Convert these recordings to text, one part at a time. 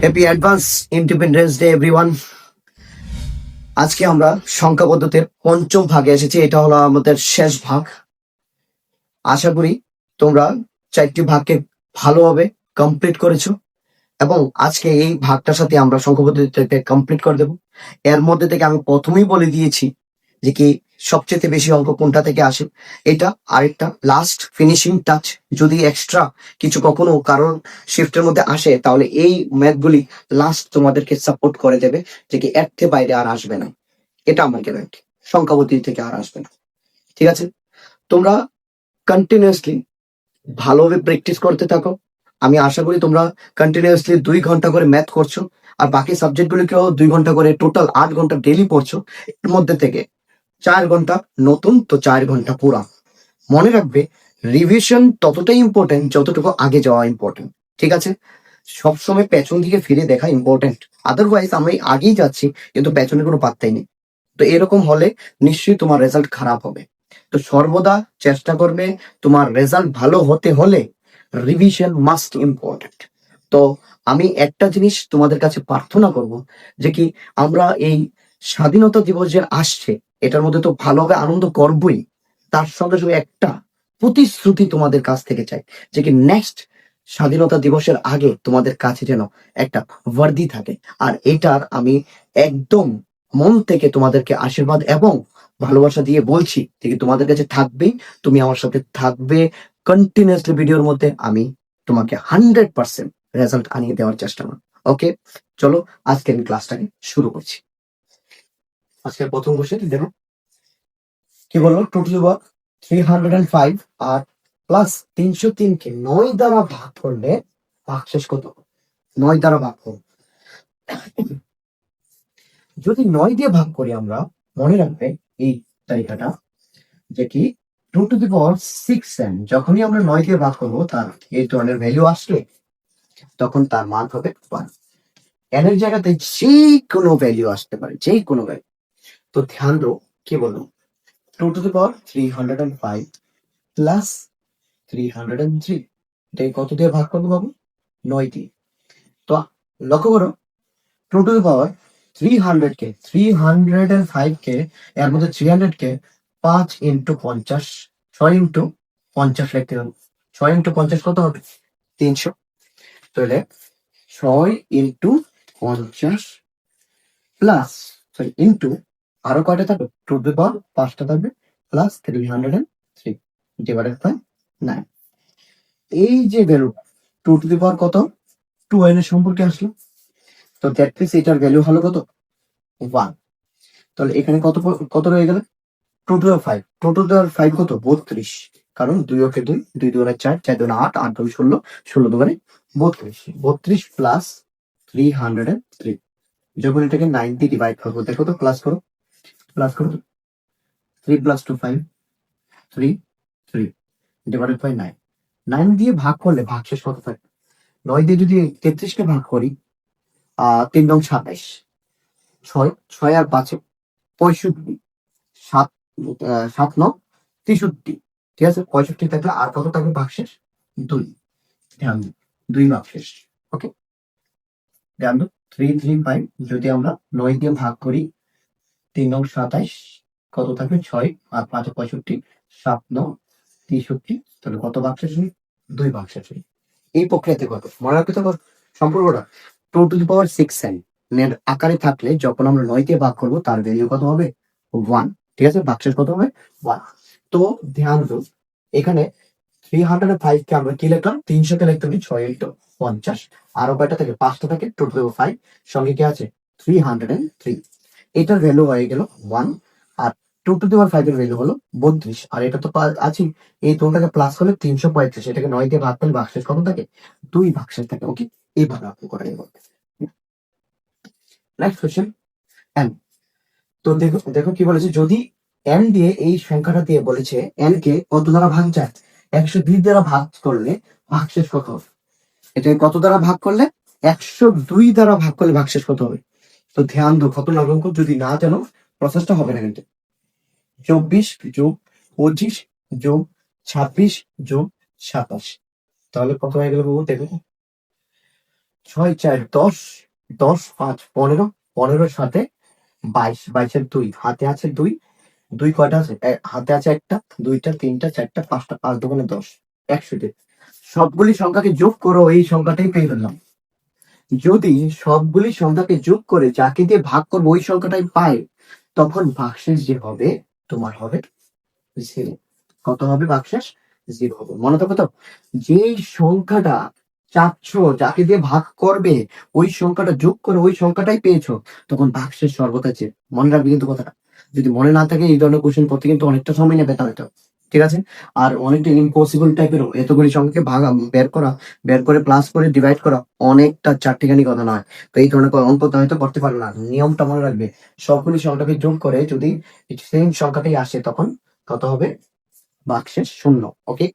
Happy advance independence day everyone. আজকে আমরা সংখ্যা পদ্ধতির পঞ্চম ভাগে এসেছি। এটা হলো আমাদের শেষ ভাগ। আশা করি তোমরা চারটি ভাগকে ভালোভাবে কমপ্লিট করেছো এবং আজকে এই ভাগটার সাথে আমরা সংখ্যা পদ্ধতিটাকে কমপ্লিট করে দেবো। এর মধ্যে থেকে আমি প্রথমেই বলে দিয়েছি যে কি সবচেয়ে বেশি অঙ্ক কোনটা থেকে আসে। এটা আরেকটা লাস্ট ফিনিশিং টাচ। যদি এক্সট্রা কিছু কখনো কারণ শিফটের মধ্যে আসে তাহলে এই ম্যাথগুলি লাস্ট তোমাদেরকে সাপোর্ট করে দেবে যে কি এর থেকে বাইরে আর আসবে না। এটা আমার গ্যারান্টি, সংখ্যা পদ্ধতি থেকে আর আসবে না। ঠিক আছে, তোমরা কন্টিনিউয়াসলি ভালোভাবে প্র্যাকটিস করতে থাকো। আমি আশা করি তোমরা কন্টিনিউয়াসলি 2 ঘন্টা করে ম্যাথ করছো আর বাকি সাবজেক্টগুলিকেও 2 ঘন্টা করে, টোটাল 8 ঘন্টা ডেইলি পড়ছো। এর মধ্যে থেকে 4 ঘন্টা নতুন, তো 4 ঘন্টা পুরা। মনে রাখবে রিভিশন ততটাই ইম্পর্টেন্ট যতটুকু আগে যাওয়া ইম্পর্টেন্ট। ঠিক আছে, সবসময় পেছন দিকে ফিরে দেখা ইম্পর্টেন্ট। আদারওয়াইজ আমি আগেই যাচ্ছি কিন্তু পেছনে কোনো পাত্তাই নেই, তো এরকম হলে নিশ্চয়ই তোমার রেজাল্ট খারাপ হবে। তো সর্বদা চেষ্টা করবে তোমার রেজাল্ট ভালো হতে হলে রিভিশন মাস্ট ইম্পর্টেন্ট। তো আমি একটা জিনিস তোমাদের কাছে প্রার্থনা করব যে কি আমরা এই স্বাধীনতা দিবস যে আসছে এটার মধ্যে তো ভালোভাবে আনন্দ করবই, তার সঙ্গে সঙ্গে একটা প্রতিশ্রুতি তোমাদের কাছ থেকে চাই যে কি নেক্সট স্বাধীনতা দিবসের আগে তোমাদের কাছে যেন একটা ওয়ার্দি থাকে। আর এটার আমি একদম মন থেকে তোমাদেরকে আশীর্বাদ এবং ভালোবাসা দিয়ে বলছি যে কি তোমাদের কাছে থাকবেই, তুমি আমার সাথে থাকবে কন্টিনিউয়াসলি। ভিডিওর মধ্যে আমি তোমাকে 100% রেজাল্ট আনিয়ে দেওয়ার চেষ্টা করব। ওকে, চলো আজকের ক্লাসটাকে শুরু করছি। আজকের প্রথম কোশ্চেন দেখো কি বললো, টু টু দি পাওয়ার 305 আর প্লাস 303 কে 9 দ্বারা ভাগ করলে ভাগশেষ কত? 9 দ্বারা ভাগ করব। যদি 9 দিয়ে ভাগ করি আমরা, মনে রাখবে এই তালিকাটা যে কি 2 টু দি পাওয়ার 6n যখনই আমরা 9 দিয়ে ভাগ করবো তার এই ধরনের ভ্যালু আসলে তখন তার মান হবে 1। n এর জায়গাতে যে কোনো ভ্যালু আসতে পারে, যে কোনো ভ্যালু। তো ধ্যান দাও কি বললো, 2 টু দি পাওয়ার 305 প্লাস 303 এটাকে কত দিয়ে ভাগ করবো বাবু? 9 দিয়ে। তো লক্ষ্য করো 2 টু দি পাওয়ার 300 কে 305 কে এর মধ্যে 300 কে 5 ইন্টু 50, 6 ইন্টু 50 লিখতে হবে। 6 ইন্টু 50 কত হবে? 300। তাহলে 6 ইন্টু 50 প্লাস সরি ইন্টু আরো কয়টা থাকবে? 2 টু দি পাওয়ার 5টা থাকবে প্লাস 303 ডিভাইডেড বাই 9। এই যে ভ্যালু 2 টু দি পাওয়ার কত 2n এর সম্পর্কে আসলো, তো দ্যাট মিন্স এটার ভ্যালু হলো কত? 1। তাহলে এখানে কত কত রয়ে গেল? 2 two the power 5, 2 two the পাওয়ার 5 কত? 32। কারণ 2 ওকে 2, 2 দুগুণে 4, 4 দুগুণে 8, 8 দুগুণে 16, 16 দুগুণে 32। 32 প্লাস 303 যখন এটাকে 9 দিয়ে ডিভাইড করবো দেখো তো, প্লাস করো 3 প্লাস 2 5, 3 3 ডিভাইডেড বাই 9। 9 দিয়ে ভাগ করলে ভাগশেষ কত থাকে? 9 দিয়ে যদি 33 কে ভাগ করি 3 নং 27, 6 6 আর 5 65, 7 7 নং 63। ঠিক আছে, 65 থাকলে আর কত থাকবে ভাগশেষ? 2। ধ্যান দিও, 2 ভাগশেষ। ওকে, ধ্যান দিও 335 যদি আমরা 9 দিয়ে ভাগ করি 3 নং 27 কত থাকবে? 6 আর 5 65, 7 নং 63, তাহলে কত ভাগশেষ? 2 ভাগশেষ। এই প্রক্রিয়াতে কত মনে রাখতে পারো সম্পর্কটা 2 টু দি পাওয়ার 6n এর আকারে থাকলে যখন আমরা 9 দিয়ে ভাগ করবো তার ভ্যালু কত হবে? 1। ঠিক আছে, ভাগশেষ কত হবে? 1। তো ধ্যান দাও এখানে 305 কে আমরা কি লিখলাম? 300 কে লিখতে হবে 6 ইন্টু 50, আরো কয়টা থাকে? 5টা থাকে, 2 টু দি পাওয়ার 5 সঙ্গে কি আছে? 303। এটার ভ্যালু হয়ে গেল 1 আর 2 টু দি পাওয়ার 5 এর ভ্যালু হলো 32। আর এটা তো আছে, এই তোমরাকে প্লাস হলে 335, এটাকে 9 দিয়ে ভাগ করলে ভাগশেষ কত থাকে? 2 ভাগশেষ থাকে। ওকে, এইভাবে আপনি করে নেবেন। Next question n। তো দেখো দেখো কি বলেছে, যদি n দিয়ে এই সংখ্যাটা দিয়ে বলেছে n কে কত দ্বারা ভাগ যায়? 102 দ্বারা ভাগ করলে ভাগশেষ কত হবে? এটাকে কত দ্বারা ভাগ করলে? 102 দ্বারা ভাগ করলে ভাগশেষ কত হবে? তো ধ্যান দাও, কত অঙ্ক যদি না জানো প্রসেসটা হবে না কিন্তু। 24 যোগ 25 যোগ 26 যোগ 27, তাহলে কত হয়ে গেল বাবু? দেখো ছয় চার 10, 10 5 15, 15 সাথে 22, 22-এর 2 হাতে আছে 2, 2 কয়টা আছে? হাতে আছে একটা, দুইটা, তিনটা, চারটা, পাঁচটা, 5 দোকানে 10, 100 সবগুলি সংখ্যাকে যোগ করো, এই সংখ্যাটাই পেয়ে ফেললাম। যদি সবগুলি সংখ্যাকে যোগ করে যাকে দিয়ে ভাগ করবো ওই সংখ্যাটাই পাই, তখন ভাগশেষ যে হবে তোমার হবে 0। কত হবে ভাগশেষ? 0 হবে। মনে থাকো তো, যেই সংখ্যাটা চাচ্ছ যাকে দিয়ে ভাগ করবে ওই সংখ্যাটা যোগ করে ওই সংখ্যাটাই পেয়েছো, তখন ভাগশেষ সর্বদা 0। মনে রাখবে কিন্তু কথাটা। যদি মনে না থাকে এই ধরনের কোশ্চেন করতে কিন্তু অনেকটা সময় নেবে হয়তো, ঠিক আছে? আর অনেকটা ইম্পসিবল টাইপেরও, এতগুলি সংখ্যাকে ভাগ বের করা, বের করে প্লাস করে ডিভাইড করা অনেকটা চারটিখানি কথা নয়। তো এই ধরনের অঙ্ক তো হয়তো করতে পারো না। নিয়মটা মনে রাখবে, সবগুলি সংখ্যাকে যোগ করে যদি সেম সংখ্যাটাই আসে তখন কত হবে? ভাগশেষ 0। ওকে,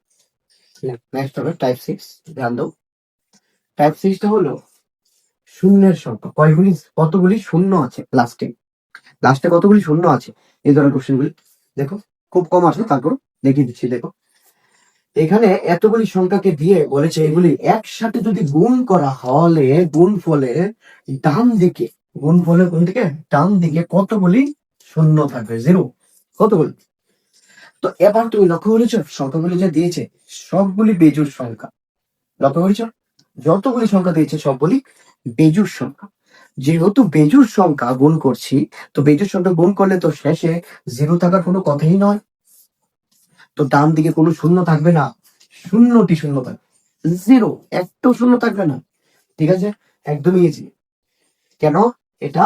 নেক্সট হবে টাইপ 6। ধ্যান দাও, টাইপ 6টা হলো শূন্যের সংখ্যা। কতগুলি শূন্য আছে লাস্টে? লাস্টে কতগুলি শূন্য আছে? এই ধরনের কোশ্চেনগুলি দেখো খুব কম আছে, তারপর দেখিয়ে দিচ্ছি। দেখো এখানে এতগুলি সংখ্যাকে দিয়ে বলেছে এগুলি একসাথে যদি গুণ করা হলে গুণ ফলে ডান দিকে, গুণ ফলে কোন দিকে? ডান দিকে কতগুলি শূন্য থাকবে? 0। কতগুলি? তো এবার তুমি লক্ষ্য করেছো সংখ্যাগুলি যে দিয়েছে সবগুলি বেজোড় সংখ্যা। লক্ষ্য করেছো যতগুলি সংখ্যা দিয়েছে সবগুলি বেজোড় সংখ্যা। যেহেতু বেজোড় সংখ্যা গুণ করছি, তো বেজোড় সংখ্যা গুণ করলে তো শেষে 0 থাকার কোনো কথাই নয়। তো ডান দিকে কোনো শূন্য থাকবে না, শূন্যটি শূন্য থাকবে, 0, একটাও শূন্য থাকবে না। ঠিক আছে, একদমই ইজি। কেন? এটা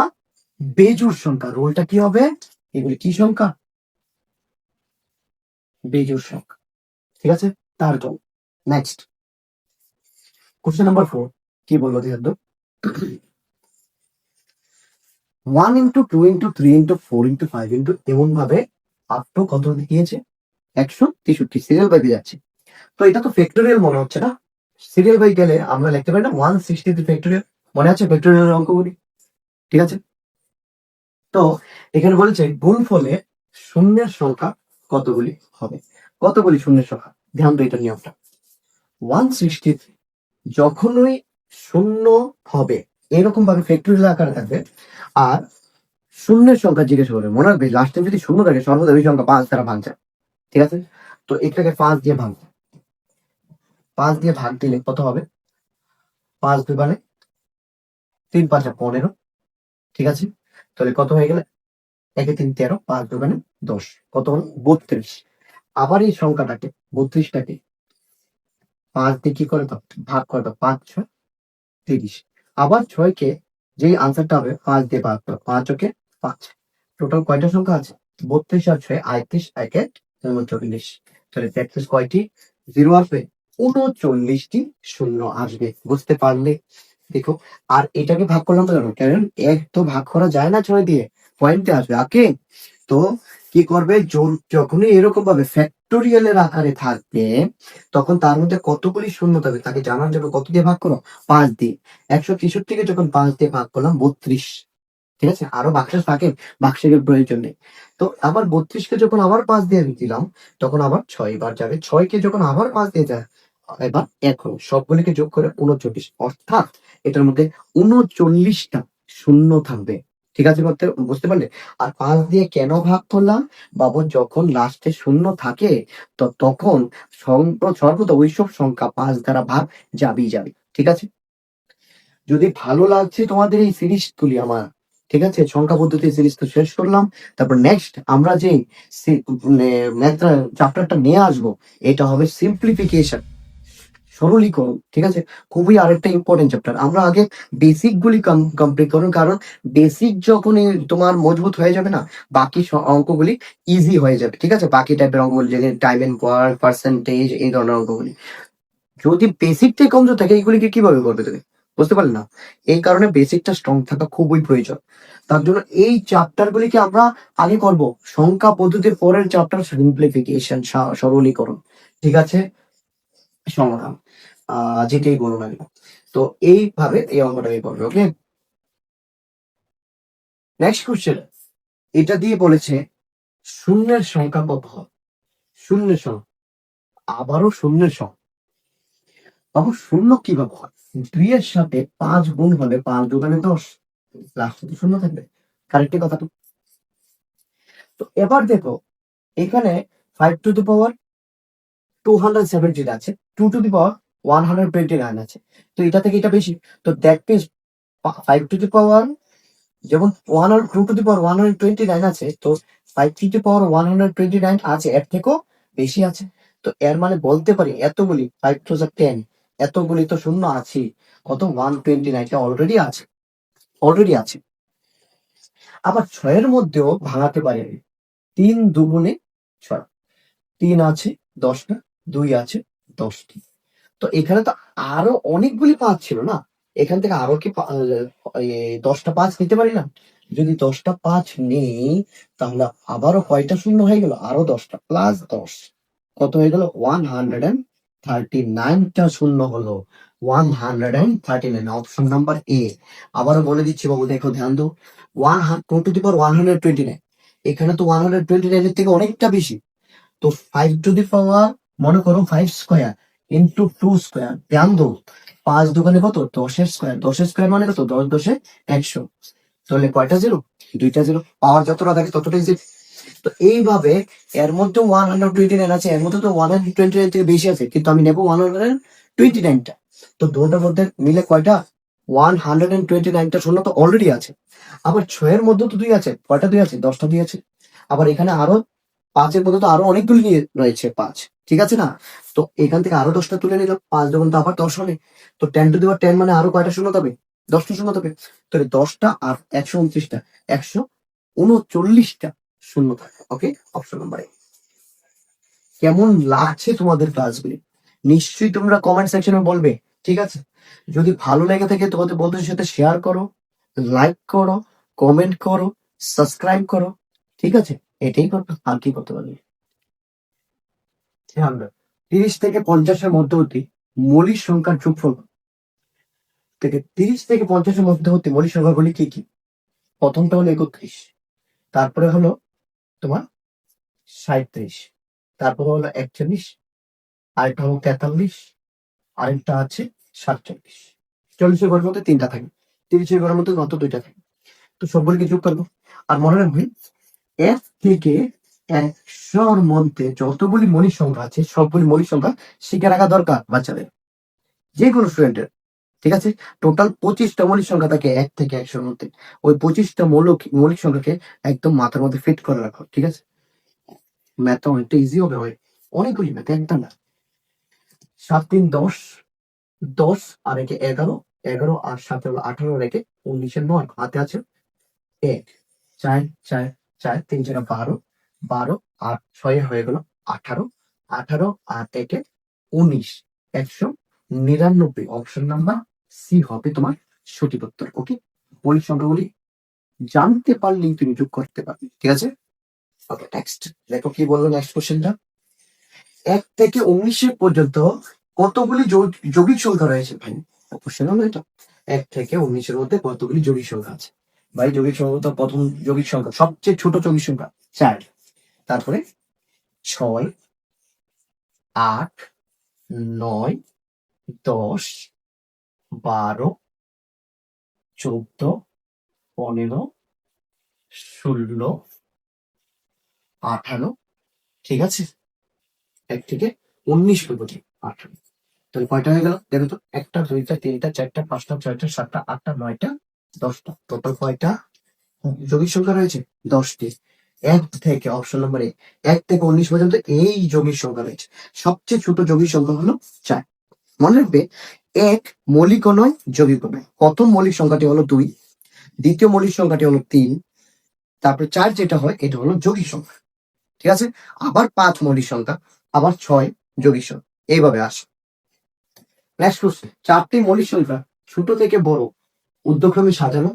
বেজোড় সংখ্যা। রুলটা কি হবে? এগুলি কি সংখ্যা? বেজোড় সংখ্যা। ঠিক আছে, তার জন্য নেক্সট কোশ্চেন নাম্বার 4 কি বলবো দেখো তো। 1 into 2 into 3 into 4 into 5 into এমন ভাবে আপ টু কত দিয়েছে? 163 সিরিয়াল বাই যাচ্ছে। তো এটা তো ফ্যাক্টোরিয়াল মনে হচ্ছে না? সিরিয়াল বাই গেলে আমরা লিখতে পারি না 163 ফ্যাক্টোরিয়াল? মনে আছে ফ্যাক্টোরিয়াল অঙ্কগুলি? ঠিক আছে, তো এখানে বলেছে গুণ ফলে শূন্যের সংখ্যা কতগুলি হবে? কতগুলি শূন্যের সংখ্যা? ধ্যান তো এটা নিয়মটা। 163 যখনই শূন্য হবে এরকম ভাবে ফ্যাক্টোরিয়াল আকারে থাকবে, আর শূন্যের সংখ্যা জিজ্ঞেস করবে, মনে রাখবে লাস্টে যদি শূন্য থাকে সর্বদা ওই সংখ্যা 5 দ্বারা ভাঙছে। ঠিক আছে, তো এটাকে 5 দিয়ে ভাঙ, 5 দিয়ে ভাগ দিলে কত হবে? 5 2 মানে 3 5 15। ঠিক আছে, তাহলে কত হয়ে গেল? 1 3 13, 5 2 মানে 10, কত হলো? 32। আবার এই সংখ্যাটাকে 32টাকে 5 দিয়ে কি করে দাও? ভাগ করে দাও, 5 6 30। আবার 6 কে যেই আনসারটা হবে 5 দিয়ে ভাগ করো, 5 ওকে 5। টোটাল কয়টা সংখ্যা আছে? 32 আর 6 38, 1 39। তাহলে 33 কয়টি 0 আসবে? 39টি শূন্য আসবে। বুঝতে পারলে? দেখো, আর এটাকে ভাগ করলাম তো কেন? কারণ 1 তো ভাগ করা যায় না 6 দিয়ে, পয়েন্টে আসবে। ওকে, তো কি করবে? যখনই এরকম ভাবে ফ্যাক্টোরিয়ালের আকারে থাকবে তখন তার মধ্যে কতগুলি শূন্য থাকবে তাকে জানার জন্য কত দিয়ে ভাগ করো? 5 দিয়ে। 163কে যখন 5 দিয়ে ভাগ করলাম 32। ঠিক আছে, আরো বাক্সেস থাকে, বাক্সের প্রয়োজন নেই। তো আবার 32কে যখন আবার 5 দিয়ে দিলাম তখন আবার 6 বার যাবে, 6কে যখন আবার 5 দিয়ে যায় এবার এখন সবগুলিকে যোগ করে 39, অর্থাৎ এটার মধ্যে 39টা শূন্য থাকবে। ঠিক আছে, বুঝতে পারলে? আর 5 দিয়ে কেন ভাগ করলাম? বাবু যখন লাস্টে শূন্য থাকে তো তখন সর্বদা ওইসব সংখ্যা 5 দ্বারা ভাগ যাবেই যাবে। ঠিক আছে, যদি ভালো লাগছে তোমাদের এই সিরিজ গুলি আমার, ঠিক আছে, সংখ্যা পদ্ধতি সিরিজ তো শেষ করলাম। তারপর নেক্সট আমরা যে চ্যাপ্টারটা নিয়ে আসবো এটা হবে সিম্পলিফিকেশন, সরলীকরণ। ঠিক আছে, খুবই আরেকটা ইম্পর্টেন্ট চ্যাপ্টার। আমরা আগে বেসিক গুলি কমপ্লিট করুন, কারণ বেসিক যখন তোমার মজবুত হয়ে যাবে না বাকি অঙ্কগুলি ইজি হয়ে যাবে। ঠিক আছে, বাকি টাইপের অঙ্কগুলি যেখানে টাইম এন্ড ওয়ার্ক, পার্সেন্টেজ, এই ধরনের অঙ্কগুলি যদি বেসিকটাই কমজোর থাকে এইগুলিকে কিভাবে করবে তুমি? বুঝতে পারলে না? এই কারণে বেসিকটা স্ট্রং থাকা খুবই প্রয়োজন। তার জন্য এই চ্যাপ্টার গুলিকে আমরা আগে করব, সংখ্যা পদ্ধতির পরের চ্যাপ্টার সিম্পলিফিকেশন, সরলীকরণ। ঠিক আছে, সমাধান, যেটাই বলো না কেন। তো এইভাবে এই অঙ্কটাকে করবে। ওকে, নেক্সট কোশ্চেন, এটা দিয়ে বলেছে শূন্যের সংখ্যা কত হয়? শূন্যের সংখ্যা, আবারও শূন্যের সংখ্যা। বাবু শূন্য কিভাবে হয়? 2 এর সাথে 5 গুণ হলে 5 দোকানে 10, লাস্টে তো শূন্য থাকবে। কারেক্ট কথা তো। তো এবার দেখো এখানে 5 টু দি পাওয়ার 270 আছে, 2 টু দি পাওয়ার 129 আছে। তো এটা থেকে এটা বেশি। তো দ্যাট মিনস 5 টু দি পাওয়ার যেমন 2 টু দি পাওয়ার 129 আছে, তো 5 টু দি পাওয়ার 129 আছে, এর থেকেও বেশি আছে। তো এর মানে বলতে পারি এতগুলি 5 টু যা 10, এতগুলি তো শূন্য আছে, কত 129 অলরেডি আছে। আবার 6 এর মধ্যেও ভাঙাতে পারি আমি। 3 দুগুণে 6, 3 আছে 10টা, 2 আছে 10টি। তো এখানে তো আরো অনেকগুলি 5 ছিল না, এখান থেকে আরো কি 10টা 5 নিতে পারি না? যদি 10টা 5 নেই, তাহলে আবারও কয়টা শূন্য হয়ে গেল? আরো 10টা প্লাস 10, কত হয়ে গেল? 139টা শূন্য হলো। 139, অপশন নাম্বার এ। আবারও বলে দিচ্ছি বাবু, দেখো ধ্যান দাও। 2 টু দি পাওয়ার 129, এখানে তো 129 এর থেকে অনেকটা বেশি। তো 5 টু দি পাওয়ার, মনে করো 5 স্কোয়ার ইন্টু 2 স্কোয়ার, ধ্যান দো 5 দোকানে কত? 10 এর স্কোয়ার, 10 এর স্কোয়ার মানে কত? 10 10 100। তাহলে কয়টা জিরো? 2টা জিরো। পাওয়ার যতটা থাকে ততটাই জিরো। তো এইভাবে এর মধ্যে 129 আছে, এর মধ্যে তো 129 থেকে বেশি আছে, কিন্তু আমি নেবো 129টা। তো দুটোর মধ্যে মিলে কয়টা? 129টা শূন্য তো অলরেডি আছে। আবার 6 এর মধ্যে তো 2 আছে, কয়টা 2 আছে? 10টা 2 আছে। আবার এখানে আরো 5 এর মধ্যে তো আরো অনেকগুলি নিয়ে রয়েছে 5, ঠিক আছে না? তো এখান থেকে আরো 10টা তুলে নিলাম, 5 যখন তো আবার 10 হলে, তো 10 টু দি পাওয়ার 10 মানে আরো কয়টা শূন্য তবে? 10টা শূন্য তবে। তাহলে 10টা আর 129টা, 139টা শূন্য থাকে। ওকে, অপশন নাম্বার এ। কেমন লাগছে তোমাদের ক্লাসগুলি? নিশ্চয়ই তোমরা কমেন্ট সেকশনে বলবে, ঠিক আছে? যদি ভালো লেগে থাকে তোমাদের বন্ধুদের সাথে শেয়ার করো, লাইক করো, কমেন্ট করো, সাবস্ক্রাইব করো, ঠিক আছে? এটাই করতে, আর কি করতে পারবে? ধ্যান দাও, 30 থেকে 50-এর মধ্যবর্তী মৌলিক সংখ্যার যোগফল থেকে 30 থেকে 50-এর মধ্যবর্তী মৌলিক সংখ্যাগুলি কি কি? প্রথমটা হলো 31, তারপরে হলো তোমার 37, তারপরে হলো 41, আরেকটা হলো 43, আরেকটা আছে 47। 40-এর ঘরের মধ্যে 3টা থাকে, 30-এর ঘরের মধ্যে মাত্র 2টা থাকে। তো সবগুলিকে যোগ করবো। আর মনে রাখবেন, এক থেকে 100-র মধ্যে যতগুলি মৌলিক সংখ্যা আছে, সবগুলি মৌলিক সংখ্যা শিখে রাখা দরকার বাচ্চাদের, যে কোনো স্টুডেন্টের, ঠিক আছে? টোটাল 25টা মৌলিক সংখ্যা থাকে 1 থেকে 100-র মধ্যে। ওই 25টা মৌলিক সংখ্যাকে একদম মাথার মধ্যে ফিট করে রাখো, ঠিক আছে? ম্যাথটা অনেকটা ইজি হবে, হয় অনেকগুলি ম্যাথ, একটা না। 7 3 10, 10 আর একে 11, 11 আর 7 হলো 18, রেখে 19-এর 9 হাতে আছে 1, 4 4 4 3 4 12, 12 আর 6 হয়ে গেল 18, 18 আর একে 19, 199। অপশন নাম্বার সি হবে তোমার সঠিক উত্তর। ওকে, মৌলিক সংখ্যাগুলি জানতে পারলেই তুমি যোগ করতে পারবে, ঠিক আছে? ওকে, নেক্সট দেখো কি বললো নেক্সট কোশ্চেনটা। 1 থেকে 19 পর্যন্ত কতগুলি যৌগিক সংখ্যা রয়েছে? ভাই কোশ্চেন হলো এটা, 1 থেকে 19-এর মধ্যে কতগুলি যৌগিক সংখ্যা আছে? ভাই যৌগিক সংখ্যা তো, প্রথম যৌগিক সংখ্যা সবচেয়ে ছোট যৌগিক সংখ্যা 4, তারপরে 6, 8, 9, 10, 12, 14, 15, 16, 18, ঠিক আছে? 1 থেকে 19 পর্যন্ত 18। তাহলে কয়টা হয়ে গেল দেখো তো? 1টা 2টা 3টা 4টা 5টা 6টা 7টা 8টা 9টা 10টা, টোটাল কয়টা যৌগিক সংখ্যা রয়েছে? 10টি। 1 থেকে, অপশন নম্বর এ, 1 থেকে 19 পর্যন্ত এই যৌগিক সংখ্যা রয়েছে। সবচেয়ে ছোট যৌগিক সংখ্যা হলো 4। মনে রাখবে, 1 মৌলিকও নয়, যৌগিকও নয়। প্রথম মৌলিক সংখ্যাটি হলো 2, দ্বিতীয় মৌলিক সংখ্যাটি হলো 3, তারপরে 4 যেটা হয় এটা হলো যৌগিক সংখ্যা, ঠিক আছে? আবার 5 মৌলিক সংখ্যা, আবার 6 যৌগিক সংখ্যা, এইভাবে আসে। নেক্সট কোশ্চেন, 4টি মৌলিক সংখ্যা ছোট থেকে বড় ঊর্ধ্বক্রমে সাজানো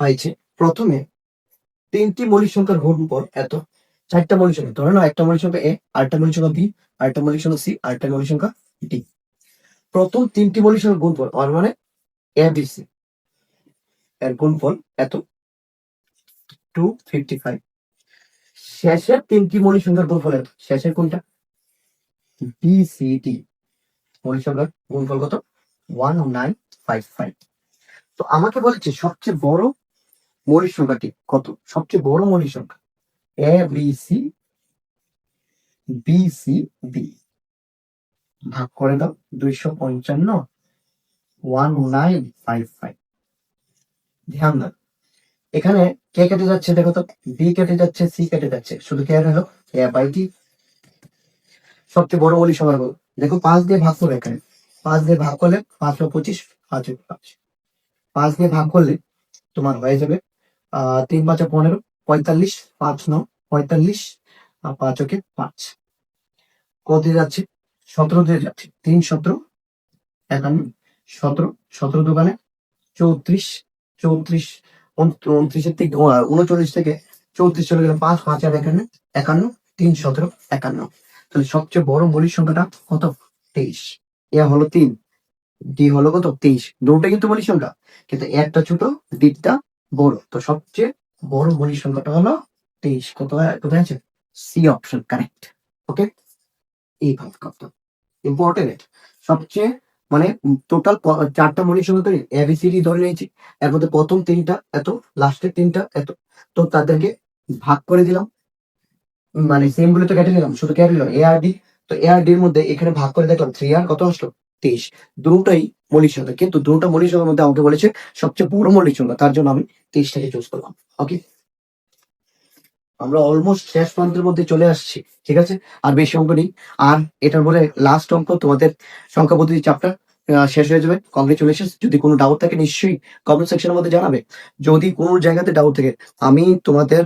হয়েছে। প্রথমে 3টি মৌলিক সংখ্যার গুণফল এত। 4টা মৌলিক সংখ্যা, ধরে নাও একটা মৌলিক সংখ্যা এ, আরেকটা মৌলিক সংখ্যা বি, আরেকটা মৌলিক সংখ্যা সি, আরেকটা মৌলিক সংখ্যা ডি। প্রথম 3টি মৌলিক সংখ্যার গুণফল, আর মানে এ বি সি, এর গুণফল এত, 255। শেষের 3টি মৌলিক সংখ্যার গুণফল এত। শেষের কোনটা? বি সি ডি মৌলিক সংখ্যার গুণফল কত? 1955। তো আমাকে বলেছে সবচেয়ে বড় মৌলিক সংখ্যাটি কত, সবচেয়ে বড় মৌলিক সংখ্যা এ বি সি ডি ভাগ করে দাও 255 1955। ধ্যান দাও এখানে কে কেটে যাচ্ছে দেখো তো, বি কেটে যাচ্ছে, সি কেটে যাচ্ছে, শুধু কে হলো এ বাই ডি। সবচেয়ে বড় মৌলিক সংখ্যা বলো, দেখো 5 দিয়ে ভাগ করো, এখানে 5 দিয়ে ভাগ করলে 525, 5 5 5 দিয়ে ভাগ করলে তোমার হয়ে যাবে 3 5 15, 45, 5 9 45, আর 5 ওকে 5, কত দিয়ে যাচ্ছে 17 দিয়ে যাচ্ছে, 3 17 51, 17 17 দোকানে 34, 34 29 থেকে 39 থেকে 34 চলে গেলে 5 5 আর এখানে 51, 3 17 51। তাহলে সবচেয়ে বড় মৌলিক সংখ্যাটা কত, 23। এ হলো 3, ডি হলো কত 23। দুটো কিন্তু মৌলিক সংখ্যা, কিন্তু একটা ছোট ডিটা বড়, তো সবচেয়ে বড় মৌলিক সংখ্যাটা হলো 23। কোথায় আছে, সি অপশন কারেক্ট। ওকে, এইভাবে করতে ইম্পর্টেন্ট। সবচেয়ে মানে টোটাল 4টা মৌলিক সংখ্যা তৈরি, এবিসিডি ধরে নিয়েছি, এর মধ্যে প্রথম 3টা এত, লাস্টের 3টা এত, তো তাদেরকে ভাগ করে দিলাম, মানে সেম গুলো তো কেটে নিলাম, শুধু কেটে নিলাম এ আর ডি। তো এ আর ডি এর মধ্যে এখানে ভাগ করে দেখলাম 3 আর কত আসলো 23। দুটোই মৌলিক সংখ্যা, কিন্তু দুটো মৌলিক সংখ্যার মধ্যে আমাকে বলেছে সবচেয়ে বড় মৌলিক সংখ্যা, তার জন্য আমি 23টাকে চুজ করলাম। ওকে, আমরা অলমোস্ট শেষ প্রান্তের মধ্যে চলে আসছি, ঠিক আছে, আর বেশি অঙ্ক নেই। আর এটার বলে লাস্ট অঙ্ক তোমাদের সংখ্যা পদ্ধতি চ্যাপ্টার শেষ হয়ে যাবে। কংগ্রেচুলেশন। যদি কোনো ডাউট থাকে নিশ্চয়ই কমেন্ট সেকশনের মধ্যে জানাবে। যদি কোনো জায়গাতে ডাউট থাকে, আমি তোমাদের,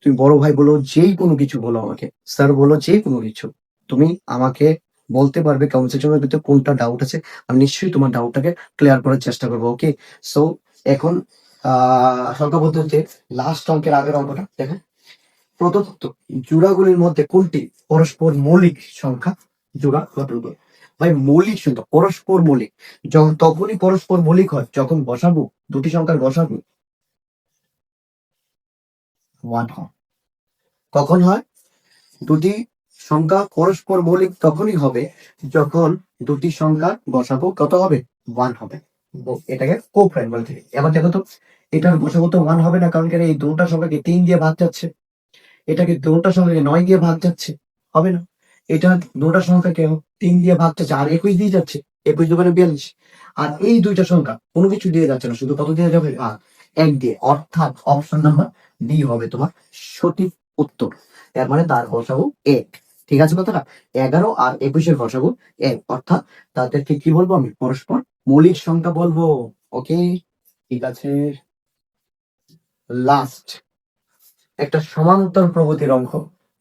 তুমি বড় ভাই বলো, যেই কোনো কিছু বলো আমাকে, স্যার বলো, যে কোনো কিছু তুমি আমাকে বলতে পারবে কমেন্ট সেকশনের ভিতরে কোনটা ডাউট আছে, আমি নিশ্চয়ই তোমার ডাউটটাকে ক্লিয়ার করার চেষ্টা করবো। ওকে, সো এখন সংখ্যা পদ্ধতিতে লাস্ট অঙ্কের আগের অঙ্কটা দেখো। প্রদত্ত জোড়াগুলির মধ্যে কোনটি পরস্পর মৌলিক সংখ্যা, জোড়া গঠন করে। ভাই মৌলিক সংখ্যা পরস্পর মৌলিক যখন তখনই পরস্পর মৌলিক হয় যখন বসাবো, দুটি সংখ্যার বসাবো 1 হয়। কখন হয়, দুটি সংখ্যা পরস্পর মৌলিক তখনই হবে যখন দুটি সংখ্যার বসাবো কত হবে, 1 হবে। এটাকে কোপ্রাইম বলে থাকে। এবার দেখো তো, এটার বসাবো তো 1 হবে না, কারণ কেন, এই দুটা সংখ্যাকে 3 দিয়ে ভাগ যাচ্ছে, এটাকে দুটা সংখ্যাকে 9 দিয়ে ভাগ যাচ্ছে, হবে না। এটা দুটা সংখ্যাকে 3 দিয়ে ভাগ যাচ্ছে, আর 21 দিয়ে যাচ্ছে, 21 দোকানে 42। আর এই দুইটা সংখ্যা কোনো কিছু দিয়ে যাচ্ছে না, শুধু কত দিয়ে যাবে, 1 দিয়ে, অর্থাৎ অপশন নাম্বার ডি হবে তোমার সঠিক উত্তর। এর মানে তার বসাবো 1। ঠিক আছে কথাটা, 11 আর 21-এর বসাবো 1, অর্থাৎ তাদেরকে কি বলবো, আমি পরস্পর মৌলিক সংখ্যা বলবো। ওকে, ঠিক আছে। লাস্ট একটা সমান্তর প্রগতির অঙ্ক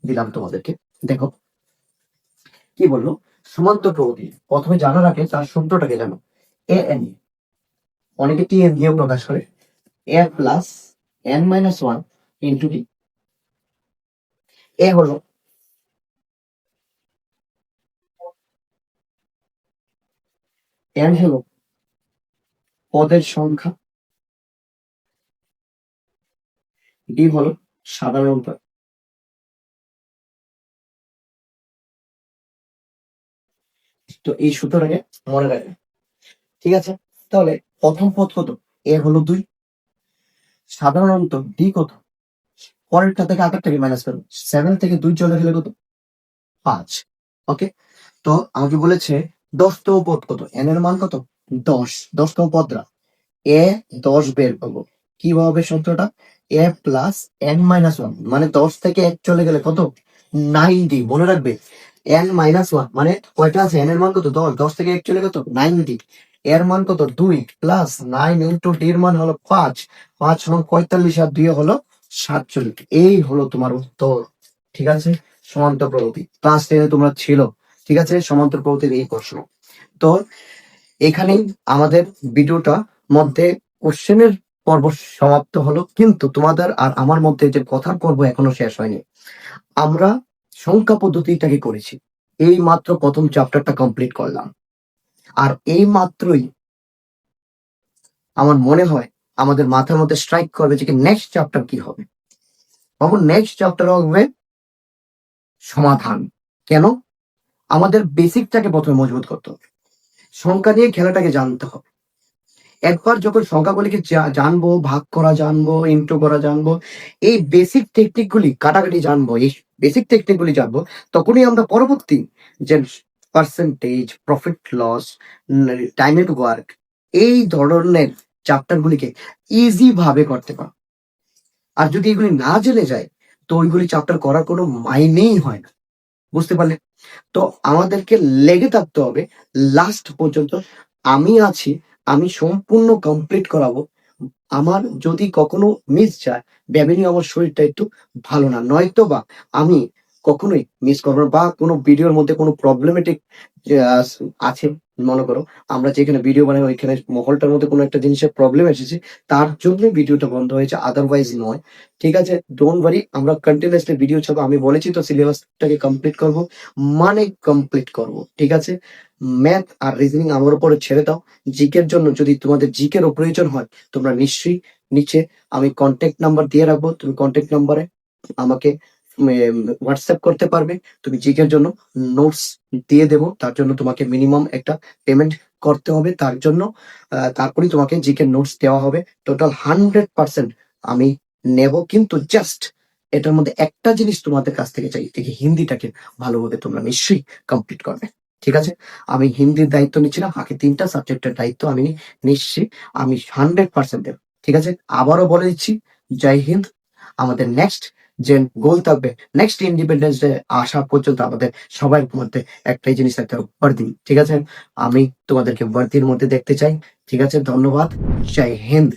দিলাম তোমাদেরকে। দেখো কি বললো, সমান্তর প্রগতি প্রথমে জানার আগে তার সূত্রটাকে জানো। এ এন, অনেকে টি এন দিয়েও প্রকাশ করে, a plus n minus one into d. A হলো এন হলো পদের সংখ্যা, ডি হলো সাধারণ পদ। তো এই সূত্রটাকে মনে রাখবে, ঠিক আছে। তাহলে প্রথম পদ কত, এ হলো 2, সাধারণত ডি কত, পরেরটা থেকে আগেরটাকে মাইনাস করো, 7 থেকে 2 চলে গেলে কত, 5। ওকে, তো আমাকে বলেছে 10তম পদ কত, এন এর মান কত, 10, 10তম পদরা এ 10 বের করবো কিভাবে, সূত্রটা এ প্লাস এন মাইনাস ওয়ান, মানে 10 থেকে 1 চলে গেলে কত, 90। মনে রাখবে এন মাইনাস ওয়ান মানে কয়টা আছে, এন এর মান কত, 10, 10 থেকে 1 চলে কত, 90। এর মান কত, 2 প্লাস 9 ইন্টু ডি এর মান হলো 5, 5 হলো 45 আর 2 হলো 47। এই হলো তোমার উত্তর। ঠিক আছে, সমান্তর প্রগতি ক্লাস 10-এ তোমরা ছিল, ঠিক আছে, সমান্তর প্রগতির এই প্রশ্ন। তো এখানেই আমাদের ভিডিওটা মধ্যে কোশ্চেনের পর্ব সমাপ্ত হলো, কিন্তু তোমাদের আর আমার মধ্যে যে কথার পর্ব এখনো শেষ হয়নি। আমরা সংখ্যা পদ্ধতিটাকে করেছি, এই মাত্র প্রথম চ্যাপ্টারটা কমপ্লিট করলাম, আর এই মাত্রই আমার মনে হয় আমাদের মাথার মধ্যে স্ট্রাইক করবে যে নেক্সট চ্যাপ্টার কি হবে। তখন নেক্সট চ্যাপ্টার হবে সমাধান। কেন, আমাদের বেসিকটাকে প্রথমে মজবুত করতে হবে। সংখ্যা নিয়ে খেলাটাকে জানতে হবে। একবার যখন সংখ্যাগুলিকে জানবো, ভাগ করা জানবো, ইন্টু করা জানবো, এই বেসিক টেকনিক গুলি কাটাকাটি জানবো, এই বেসিক টেকনিক গুলি জানবো, তখনই আমরা পরবর্তী যে percentage, profit loss, time and work, এই ধরনের চ্যাপ্টার গুলিকে ইজি ভাবে করতে পারবো। আর যদি এগুলি না জেনে যায়, তো ওইগুলি চ্যাপ্টার করার কোনো মাইনেই হয় না। বুঝতে পারলে? তো আমাদেরকে লেগে থাকতে হবে লাস্ট পর্যন্ত। আমি আছি, আমি সম্পূর্ণ কমপ্লিট করাবো। আমার যদি কখনো মিস যায়, ভেবে নিও আমার শরীরটা একটু ভালো না, নয়তো বা আমি কখনোই মিস করবো না। বা কোনো ভিডিওর মধ্যে কোনো প্রবলেমেটিক আছে, মনে করো আমরা যেখানে ভিডিও বানাই ওইখানে মহলটার মধ্যে কোনো একটা জিনিসের প্রবলেম এসেছে, তার জন্য ভিডিওটা বন্ধ হয়েছে, আদারওয়াইজ নয়। ঠিক আছে, ডোন্ট ওয়ারি, আমরা কন্টিনিউয়াসলি ভিডিও ছাড়বো। আমি বলেছি তো সিলেবাসটাকে কমপ্লিট করব, মানে কমপ্লিট করব। ঠিক আছে, ম্যাথ আর রিজনিং আমার উপরে ছেড়ে দাও। জিকের জন্য যদি তোমাদের জিকের প্রয়োজন হয়, তোমরা নিশ্চয়ই নিচে আমি কন্ট্যাক্ট নাম্বার দিয়ে রাখবো, তুমি কন্ট্যাক্ট নাম্বারে আমাকে হোয়াটসঅ্যাপ করতে পারবে। তুমি জিকের জন্য নোটস দিয়ে দেবো, তার জন্য তোমাকে মিনিমাম একটা পেমেন্ট করতে হবে। তার জন্য তারপরেই তোমাকে জিকের নোটস দেওয়া হবে। টোটাল 100% আমি নেব, কিন্তু জাস্ট এটার মধ্যে একটা জিনিস তোমাদের কাছ থেকে চাই, দেখি হিন্দিটাকে ভালোভাবে তোমরা নিশ্চয়ই কমপ্লিট করবে। ঠিক আছে, আমি হিন্দির দায়িত্ব নিচ্ছিলাম, বাকি 3টা সাবজেক্টের দায়িত্ব আমি নিচ্ছি। আমি 100% দেব। ঠিক আছে, আবারও বলে দিচ্ছি, জয় হিন্দ। আমাদের নেক্সট যে গোল থাকবে, নেক্সট ইন্ডিপেন্ডেন্স ডে আসা পর্যন্ত আমাদের সবার মধ্যে একটাই জিনিস থাকতে হবে, বর্দি। ঠিক আছে, আমি তোমাদেরকে বর্দির মধ্যে দেখতে চাই। ঠিক আছে, ধন্যবাদ, জয় হিন্দ।